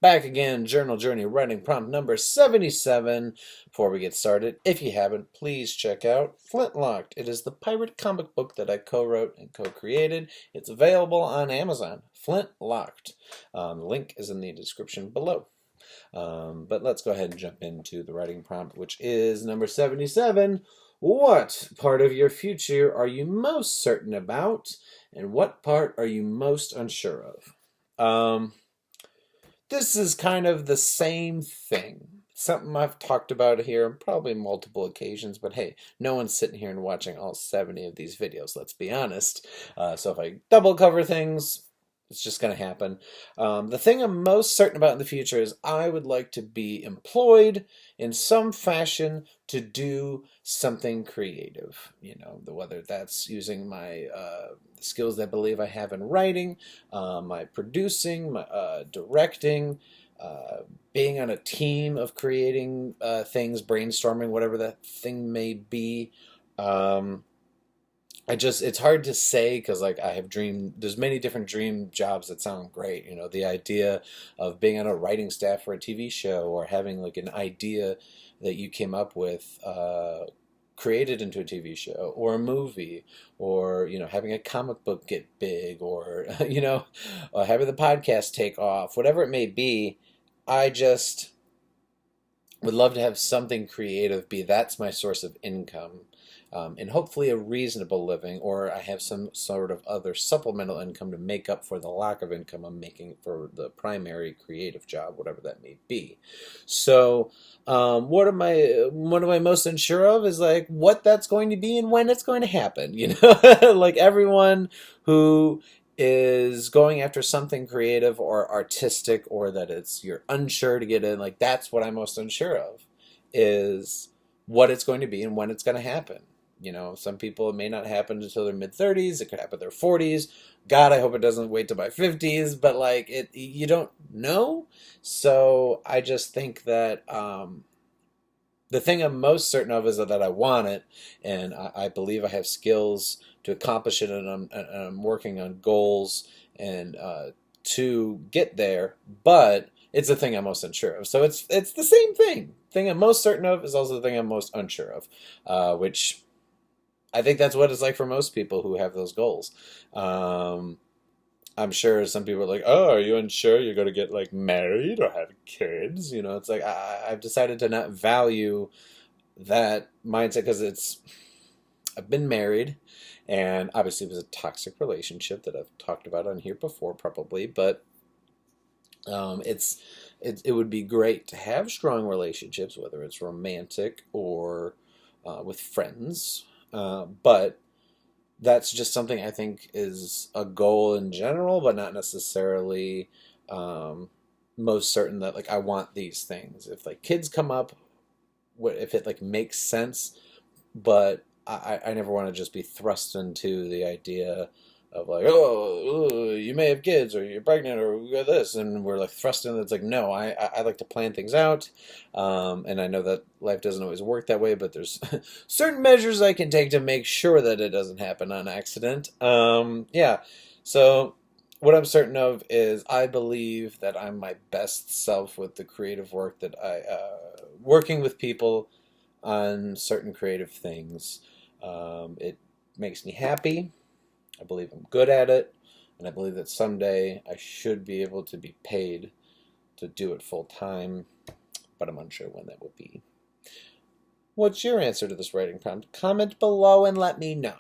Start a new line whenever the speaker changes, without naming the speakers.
Back again, Journal Journey writing prompt number 77. Before we get started, if you haven't, please check out Flintlocked. It is the pirate comic book that I co-wrote and co-created. It's available on Amazon. Flintlocked. The link is in the description below. But let's go ahead and jump into the writing prompt, which is number 77. What part of your future are you most certain about, and what part are you most unsure of? This is kind of the same thing. Something I've talked about here on probably multiple occasions, but hey, no one's sitting here and watching all 70 of these videos, let's be honest. So if I double cover things, it's just going to happen. The thing I'm most certain about in the future is I would like to be employed in some fashion to do something creative. You know, whether that's using my skills that I believe I have in writing, my producing, my directing, being on a team of creating things, brainstorming, whatever that thing may be. It's hard to say because like I have there's many different dream jobs that sound great. You know, the idea of being on a writing staff for a TV show or having like an idea that you came up with created into a TV show or a movie, or you know, having a comic book get big, or you know, having the podcast take off, whatever it may be. I just would love to have something creative be that's my source of income, and hopefully a reasonable living, or I have some sort of other supplemental income to make up for the lack of income I'm making for the primary creative job, whatever that may be. So what am I most unsure of is like what that's going to be and when it's going to happen. You know, like everyone who is going after something creative or artistic, or that you're unsure to get in, like that's what I'm most unsure of, is what it's going to be and when it's going to happen. You know, some people it may not happen until their mid-30s. It could happen in their 40s. God, I hope it doesn't wait till my 50s. But like you don't know. So I just think that the thing I'm most certain of is that I want it, and I believe I have skills to accomplish it, and I'm working on goals and to get there. But it's the thing I'm most unsure of. So it's the same thing. The thing I'm most certain of is also the thing I'm most unsure of, which I think that's what it's like for most people who have those goals. I'm sure some people are like, "Oh, are you unsure you're going to get like married or have kids?" You know, it's like I've decided to not value that mindset because I've been married, and obviously it was a toxic relationship that I've talked about on here before, probably, but it would be great to have strong relationships, whether it's romantic or with friends, but that's just something I think is a goal in general, but not necessarily most certain that like I want these things. If like kids come up, if it like makes sense, but I never want to just be thrust into the idea of like, oh, you may have kids, or you're pregnant, or we got this, and we're like thrust in. It's like, no, I like to plan things out, and I know that life doesn't always work that way, but there's certain measures I can take to make sure that it doesn't happen on accident. Yeah, so what I'm certain of is I believe that I'm my best self with the creative work that working with people on certain creative things. It makes me happy. I believe I'm good at it, and I believe that someday I should be able to be paid to do it full time, but I'm unsure when that will be. What's your answer to this writing prompt? Comment below and let me know.